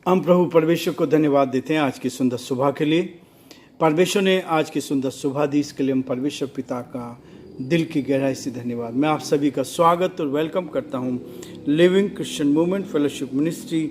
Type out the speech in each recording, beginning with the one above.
हम प्रभु परमेश्वर को धन्यवाद देते हैं आज की सुंदर सुबह के लिए। परमेश्वर ने आज की सुंदर सुबह दी, इसके लिए हम परमेश्वर पिता का दिल की गहराई से धन्यवाद। मैं आप सभी का स्वागत और वेलकम करता हूं living Christian movement fellowship ministry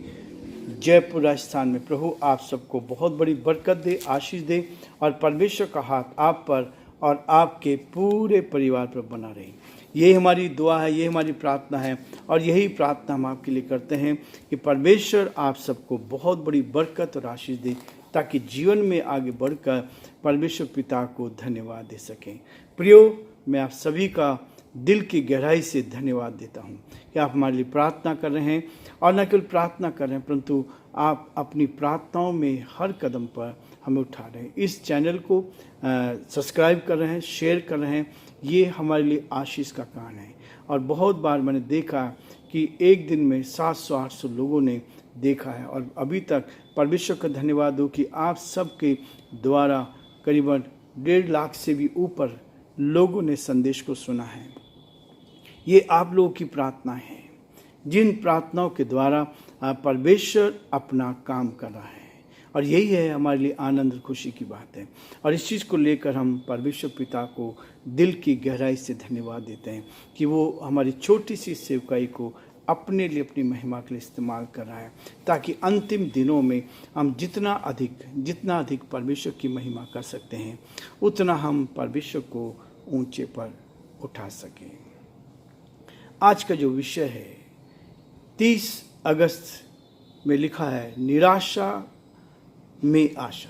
Jaipur Rajasthan में। प्रभु आप सबको बहुत बड़ी बरकत दे, आशीष दे और परमेश्वर का हाथ आप पर और आपके पूरे परिवार पर बना रहे। यही हमारी दुआ है, यही हमारी प्रार्थना है और यही प्रार्थना हम आपके लिए करते हैं कि परमेश्वर आप सबको बहुत बड़ी बरकत और आशीष दे, ताकि जीवन में आगे बढ़कर परमेश्वर पिता को धन्यवाद दे सकें। प्रियो, मैं आप सभी का दिल की गहराई से धन्यवाद देता हूं कि आप हमारे लिए प्रार्थना कर रहे हैं और न केवल प्रार्थना कर रहे हैं, परंतु आप अपनी प्रार्थनाओं में हर कदम पर हमें उठा रहे हैं। इस चैनल को सब्सक्राइब कर रहे हैं, शेयर कर रहे हैं, ये हमारे लिए आशीष का कारण है। और बहुत बार मैंने देखा कि एक दिन में 700-800 लोगों ने देखा है और अभी तक परमेश्वर का धन्यवाद हो कि आप सबके द्वारा करीबन 1.5 लाख से भी ऊपर लोगों ने संदेश को सुना है। ये आप लोगों की प्रार्थनाएं हैं, जिन प्रार्थनाओं के द्वारा परमेश्वर अपना काम कर रहा है और यही है हमारे लिए आनंद और खुशी की बात है। और इस चीज़ को लेकर हम परमेश्वर पिता को दिल की गहराई से धन्यवाद देते हैं कि वो हमारी छोटी सी सेवकाई को अपने लिए, अपनी महिमा के लिए इस्तेमाल कर रहा है, ताकि अंतिम दिनों में हम जितना अधिक परमेश्वर की महिमा कर सकते हैं, उतना हम परमेश्वर को ऊंचे पर उठा सकें। आज का जो विषय है 30 अगस्त में लिखा है, निराशा में आशा।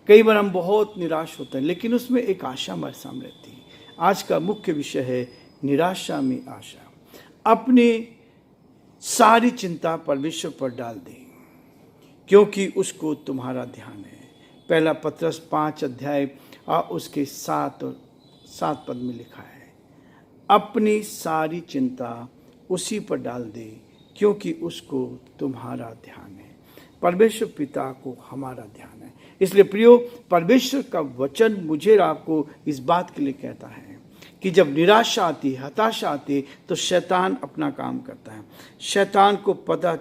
कई बार हम बहुत निराश होते हैं, लेकिन उसमें एक आशा हमारे सामने रहती है। आज का मुख्य विषय है निराशा में आशा। अपनी सारी चिंता परमेश्वर पर डाल दें, क्योंकि उसको तुम्हारा ध्यान है। पहला पत्रस 5 अध्याय और उसके 7 पद में लिखा है, अपनी सारी चिंता उसी पर डाल दे, क्योंकि उसको तुम्हारा ध्यान है। परमेश्वर पिता को हमारा ध्यान है। इसलिए प्रियो, परमेश्वर का वचन मुझे आपको इस बात के लिए कहता है कि जब निराशा आती है, हताशा आती है, तो शैतान अपना काम करता है। शैतान को पता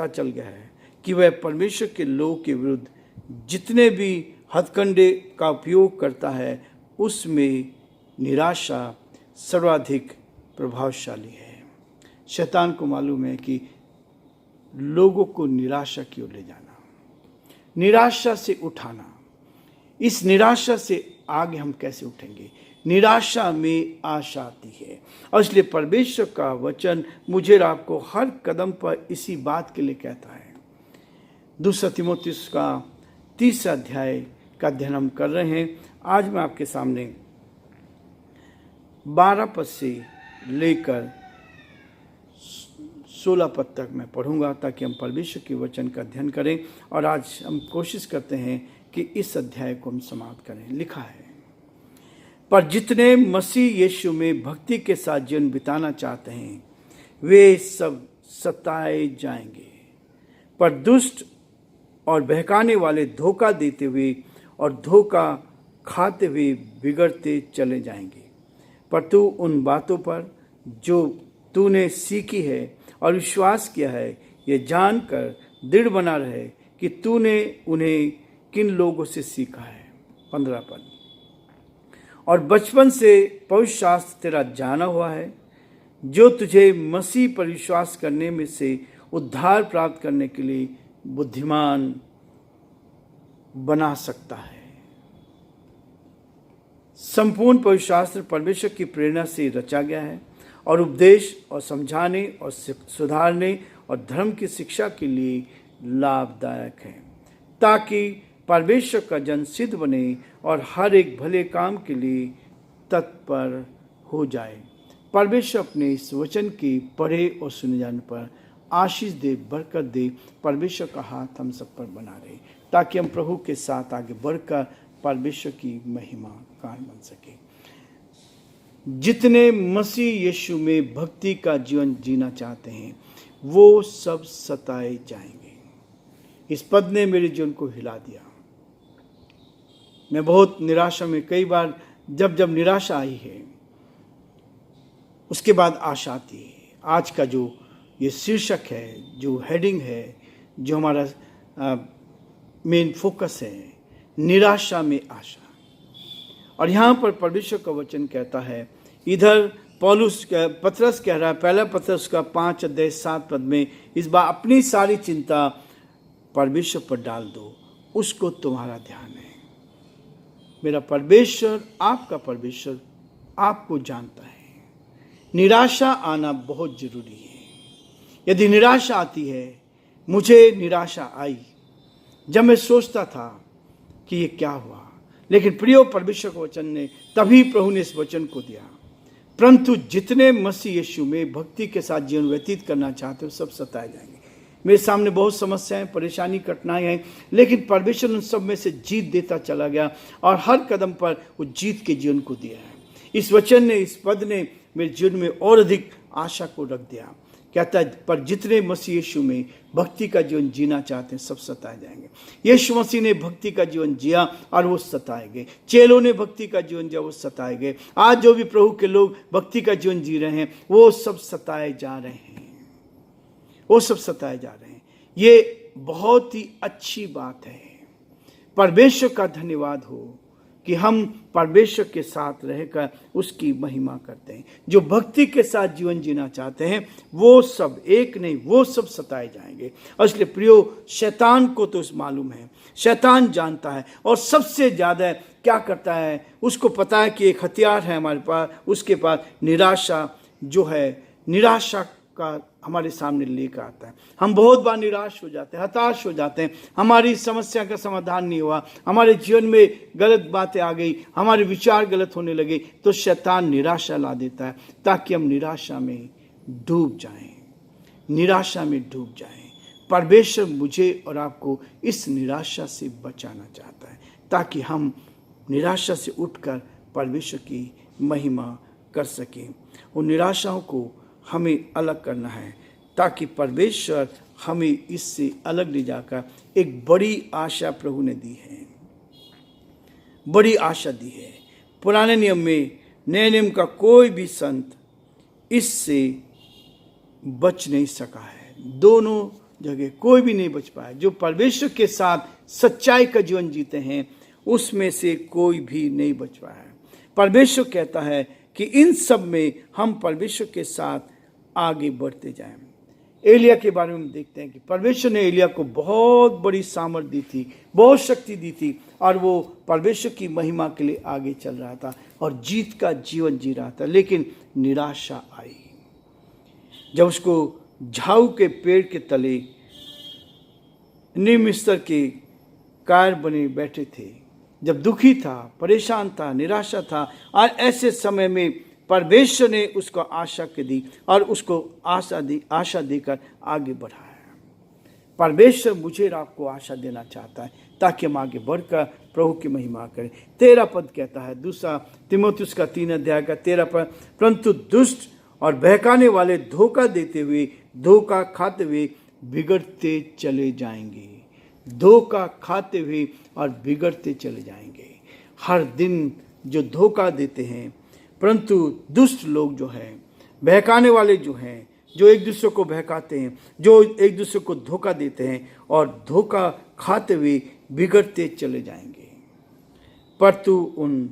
चल गया है कि वह परमेश्वर के लोगों के विरुद्ध जितने भी हथकंडे का उपयोग करता है, उसमें निराशा सर्वाधिक प्रभावशाली है। शैतान को मालूम है कि लोगों को निराशा की ओर ले जाना, निराशा से उठाना। इस निराशा से आगे हम कैसे उठेंगे? निराशा में आशा आती है। और इसलिए परमेश्वर का वचन मुझे और आपको हर कदम पर इसी बात के लिए कहता है। 2 तीमुथियुस का 30 अध्याय का अध्ययन हम कर रहे हैं। आज मैं आपके सामने 12 पद से लेकर 16 पद तक मैं पढ़ूंगा, ताकि हम परमेश्वर के वचन का अध्ययन करें। और आज हम कोशिश करते हैं कि इस अध्याय को हम समाप्त करें। लिखा है, पर जितने मसीह यीशु में भक्ति के साथ जीवन बिताना चाहते हैं, वे सब सताए जाएंगे। पर दुष्ट और बहकाने वाले धोखा देते हुए और धोखा खाते हुए बिगड़ते चले जाएंगे। पर तू उन बातों पर जो तूने सीखी है और विश्वास किया है, ये जानकर दृढ़ बना रहे कि तूने उन्हें किन लोगों से सीखा है। 15 पद, और बचपन से पवित्र शास्त्र तेरा जाना हुआ है, जो तुझे मसीह पर विश्वास करने में से उद्धार प्राप्त करने के लिए बुद्धिमान बना सकता है। संपूर्ण पवित्र शास्त्र परमेश्वर की प्रेरणा से रचा गया है और उपदेश और समझाने और सुधारने और धर्म की शिक्षा के लिए लाभदायक है, ताकि परमेश्वर का जन सिद्ध बने और हर एक भले काम के लिए तत्पर हो जाए। परमेश्वर अपने इस वचन की पढ़े और सुने जाने पर आशीष दे, बरकत दे। परमेश्वर का हाथ हम सब पर बना रहे, ताकि हम प्रभु के साथ आगे बढ़कर परमेश्वर की महिमा कारण बन सके। जितने मसीह यीशु में भक्ति का जीवन जीना चाहते हैं, वो सब सताए जाएंगे। इस पद ने मेरे जीवन को हिला दिया। मैं बहुत निराशा में, कई बार जब निराशा आई है, उसके बाद आशा आती है। आज का जो ये शीर्षक है, जो हेडिंग है, जो हमारा मेन फोकस है, निराशा में आशा। और यहाँ पर परमेश्वर का वचन कहता है, इधर पतरस कह रहा है, पहला पतरस का 5:7 में, इस बार अपनी सारी चिंता परमेश्वर पर डाल दो, उसको तुम्हारा ध्यान है। मेरा परमेश्वर, आपका परमेश्वर आपको जानता है। निराशा आना बहुत जरूरी है। यदि निराशा आती है, मुझे निराशा आई जब मैं सोचता था कि ये क्या हुआ, लेकिन प्रियो परमेश्वर के वचन ने, तभी प्रभु ने इस वचन को दिया, परंतु जितने मसीह यीशु में भक्ति के साथ जीवन व्यतीत करना चाहते हो, सब सताए जाएंगे। मेरे सामने बहुत समस्याएं, परेशानी, कठिनाई हैं, लेकिन परमेश्वर उन सब में से जीत देता चला गया और हर कदम पर वो जीत के जीवन को दिया है। इस वचन ने, इस पद ने मेरे जीवन में और अधिक आशा को रख दिया। कहता है, पर जितने मसीह यीशु में भक्ति का जीवन जीना चाहते हैं, सब सताए जाएंगे। यीशु मसीह ने भक्ति का जीवन जिया और वो सताए गए। चेलों ने भक्ति का जीवन जिया, वो सताए गए। आज जो भी प्रभु के लोग भक्ति का जीवन जी रहे हैं, वो सब सताए जा रहे हैं, वो सब सताए जा रहे हैं। ये बहुत ही अच्छी बात है। परमेश्वर का धन्यवाद हो कि हम परमेश्वर के साथ रहकर उसकी महिमा करते हैं। जो भक्ति के साथ जीवन जीना चाहते हैं, वो सब, एक नहीं, वो सब सताए जाएंगे। और इसलिए प्रियो, शैतान को तो मालूम है, शैतान जानता है, और सबसे ज़्यादा क्या करता है, उसको पता है कि एक हथियार है हमारे पास, उसके पास निराशा जो है, निराशा का हमारे सामने लेकर आता है। हम बहुत बार निराश हो जाते हैं, हताश हो जाते हैं, हमारी समस्या का समाधान नहीं हुआ, हमारे जीवन में गलत बातें आ गई, हमारे विचार गलत होने लगे, तो शैतान निराशा ला देता है ताकि हम निराशा में डूब जाएं, निराशा में डूब जाएं। परमेश्वर मुझे और आपको इस निराशा से बचाना चाहता है, ताकि हम निराशा से उठकर परमेश्वर की महिमा कर सकें। उन निराशाओं को हमें अलग करना है, ताकि परमेश्वर हमें इससे अलग ले जाकर एक बड़ी आशा प्रभु ने दी है, बड़ी आशा दी है। पुराने नियम में, नए नियम का कोई भी संत इससे बच नहीं सका है। दोनों जगह कोई भी नहीं बच पाया। जो परमेश्वर के साथ सच्चाई का जीवन जीते हैं, उसमें से कोई भी नहीं बच पाया है। परमेश्वर कहता है कि इन सब में हम परमेश्वर के साथ आगे बढ़ते जाएं। एलिया के बारे में देखते हैं कि परमेश्वर ने एलिया को बहुत बड़ी सामर्थ दी थी, बहुत शक्ति दी थी, और वो परमेश्वर की महिमा के लिए आगे चल रहा था और जीत का जीवन जी रहा था। लेकिन निराशा आई जब उसको झाऊ के पेड़ के तले नीम स्तर के कार बने बैठे थे, जब दुखी था, परेशान था, निराशा था, और ऐसे समय में परमेश्वर ने उसको आशा के दी और उसको आशा देकर आगे बढ़ाया। परमेश्वर मुझे और आपको आशा देना चाहता है ताकि हम आगे बढ़कर प्रभु की महिमा करें। 13 पद कहता है, दूसरा तीमुथियुस का 3 अध्याय का 13 पद, परंतु दुष्ट और बहकाने वाले धोखा देते हुए, धोखा खाते हुए बिगड़ते चले जाएंगे। धोखा खाते हुए और बिगड़ते चले जाएंगे। हर दिन जो धोखा देते हैं, परंतु दुष्ट लोग जो हैं, बहकाने वाले जो हैं, जो एक दूसरे को बहकाते हैं, जो एक दूसरे को धोखा देते हैं और धोखा खाते हुए बिगड़ते चले जाएंगे। पर तू उन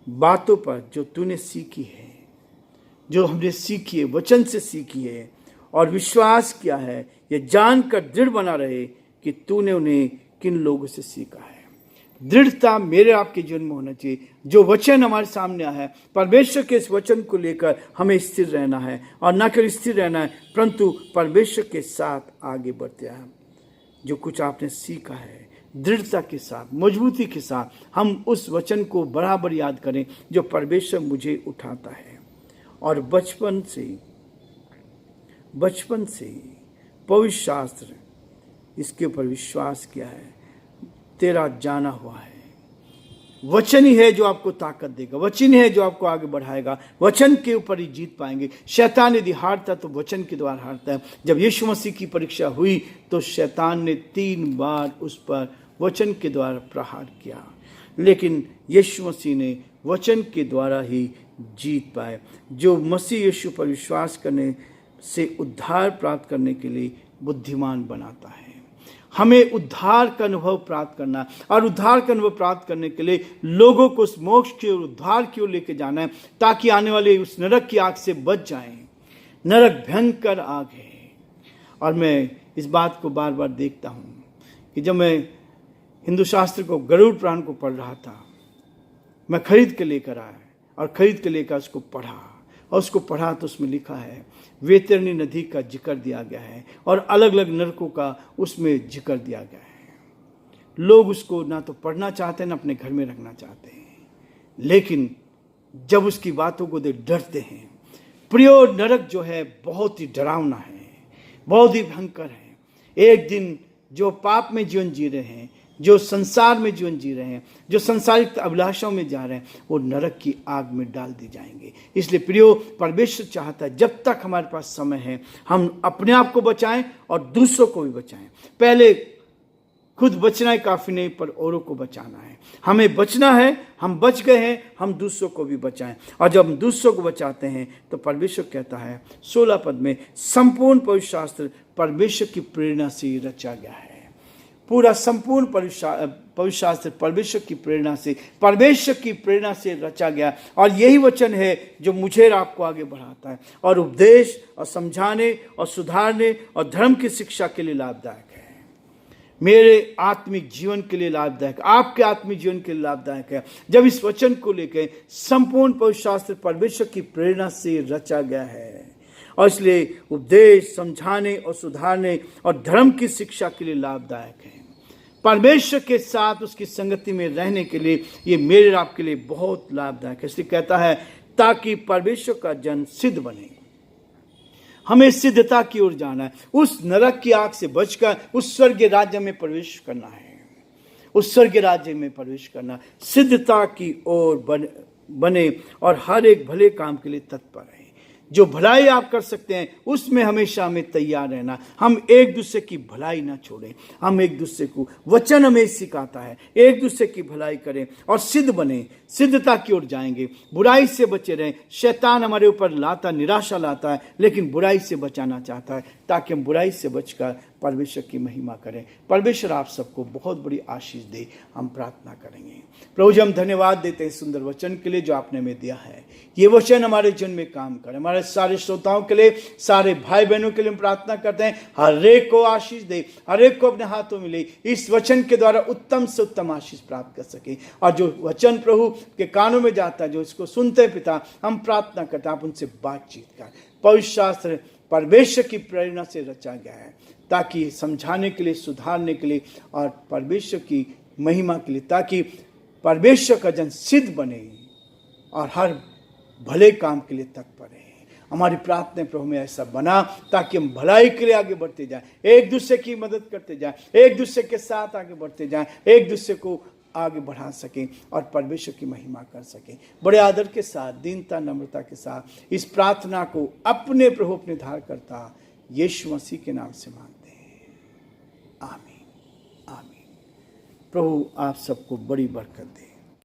बातों पर जो तूने सीखी है, जो हमने सीखी है, वचन से सीखी है और विश्वास किया है, यह जानकर दृढ़ बना रहे कि तूने उन्हें किन लोगों से सीखा है। दृढ़ता मेरे आपके जीवन में होना चाहिए। जो वचन हमारे सामने आया है, परमेश्वर के इस वचन को लेकर हमें स्थिर रहना है, और न केवल स्थिर रहना है परंतु परमेश्वर के साथ आगे बढ़ते हैं। जो कुछ आपने सीखा है, दृढ़ता के साथ, मजबूती के साथ हम उस वचन को बराबर याद करें जो परमेश्वर मुझे उठाता है। और बचपन से पवित्र शास्त्र इसके ऊपर विश्वास किया है, तेरा जाना हुआ है। वचन ही है जो आपको ताकत देगा, वचन ही है जो आपको आगे बढ़ाएगा। वचन के ऊपर ही जीत पाएंगे। शैतान यदि हारता तो वचन के द्वारा हारता है। जब यीशु मसीह की परीक्षा हुई तो शैतान ने 3 बार उस पर वचन के द्वारा प्रहार किया, लेकिन यीशु मसीह ने वचन के द्वारा ही जीत पाए। जो मसीह यीशु पर विश्वास करने से उद्धार प्राप्त करने के लिए बुद्धिमान बनाता है। हमें उद्धार का अनुभव प्राप्त करना, और उद्धार का अनुभव प्राप्त करने के लिए लोगों को उस मोक्ष की ओर, उद्धार की ओर लेके जाना है, ताकि आने वाले उस नरक की आग से बच जाएं। नरक भयंकर आग है। और मैं इस बात को बार बार देखता हूँ कि जब मैं हिंदू शास्त्र को, गरुड़ पुराण को पढ़ रहा था, मैं खरीद के लेकर आया और खरीद के लेकर उसको पढ़ा, और उसको पढ़ा तो उसमें लिखा है वैतरणी नदी का जिक्र दिया गया है और अलग अलग नरकों का उसमें जिक्र दिया गया है। लोग उसको ना तो पढ़ना चाहते हैं ना अपने घर में रखना चाहते हैं, लेकिन जब उसकी बातों को देख डरते हैं। प्रियो, नरक जो है बहुत ही डरावना है, बहुत ही भयंकर है। एक दिन जो पाप में जीवन जी रहे हैं, जो संसार में जीवन जी रहे हैं, जो संसारिक अभिलाषाओं में जा रहे हैं, वो नरक की आग में डाल दी जाएंगे। इसलिए प्रियो, परमेश्वर चाहता है जब तक हमारे पास समय है हम अपने आप को बचाएं और दूसरों को भी बचाएं। पहले खुद बचना ही काफी नहीं, पर औरों को बचाना है। हमें बचना है, हम बच गए हैं, हम दूसरों को भी बचाएं। और जब हम दूसरों को बचाते हैं तो परमेश्वर कहता है 16 पद में, संपूर्ण पवित्र शास्त्र परमेश्वर की प्रेरणा से रचा गया है। पूरा संपूर्ण पवित्र शास्त्र परमेश्वर की प्रेरणा से रचा गया। और यही वचन है जो मुझे और आपको आगे बढ़ाता है और उपदेश और समझाने और सुधारने और धर्म की शिक्षा के लिए लाभदायक है। मेरे आत्मिक जीवन के लिए लाभदायक, आपके आत्मिक जीवन के लिए लाभदायक है। जब इस वचन को लेकर संपूर्ण पवित्र शास्त्र परमेश्वर की प्रेरणा से रचा गया है, और इसलिए उपदेश, समझाने और सुधारने और धर्म की शिक्षा के लिए लाभदायक है। परमेश्वर के साथ उसकी संगति में रहने के लिए ये मेरे और आपके लिए बहुत लाभदायक है। इसलिए कहता है ताकि परमेश्वर का जन सिद्ध बने। हमें सिद्धता की ओर जाना है, उस नरक की आग से बचकर उस स्वर्गीय राज्य में प्रवेश करना है, उस स्वर्गीय राज्य में प्रवेश करना। सिद्धता की ओर बने और हर एक भले काम के लिए तत्पर है। जो भलाई आप कर सकते हैं उसमें हमेशा हमें तैयार रहना। हम एक दूसरे की भलाई ना छोड़ें, हम एक दूसरे को, वचन हमें सिखाता है एक दूसरे की भलाई करें और सिद्ध बने, सिद्धता की ओर जाएंगे। बुराई से बचे रहें। शैतान हमारे ऊपर लाता, निराशा लाता है, लेकिन बुराई से बचाना चाहता है ताकि हम बुराई से बचकर परमेश्वर की महिमा करें। परमेश्वर आप सबको बहुत बड़ी आशीष दे, हम प्रार्थना करेंगे। प्रभु जी, हम धन्यवाद देते हैं सुंदर वचन के लिए जो आपने हमें दिया है। ये वचन हमारे जीवन में काम करे। हमारे सारे श्रोताओं के लिए, सारे भाई बहनों के लिए हम प्रार्थना करते हैं, हर एक को आशीष दे, हर एक को अपने हाथों में ले, इस वचन के द्वारा उत्तम से उत्तम आशीष प्राप्त कर सके। और जो वचन प्रभु के कानों में जाता है, जो इसको सुनते हैं पिता, हम प्रार्थना करते हैं आप उनसे बातचीत कर। पवित्र शास्त्र परमेश्वर की प्रेरणा से रचा गया है ताकि समझाने के लिए, सुधारने के लिए और परमेश्वर की महिमा के लिए, ताकि परमेश्वर का जन सिद्ध बने और हर भले काम के लिए तत्पर है। हमारी प्रार्थना प्रभु में ऐसा बना ताकि हम भलाई के लिए आगे बढ़ते जाएं, एक दूसरे की मदद करते जाएं, एक दूसरे के साथ आगे बढ़ते जाएं, एक दूसरे को आगे बढ़ा सकें और परमेश्वर की महिमा कर सकें। बड़े आदर के साथ, दीनता, नम्रता के साथ इस प्रार्थना को अपने प्रभु, अपने धारकर्ता यीशु मसीह के नाम से मांगते हैं। आमीन, आमीन। प्रभु आप सबको बड़ी बरकत दे।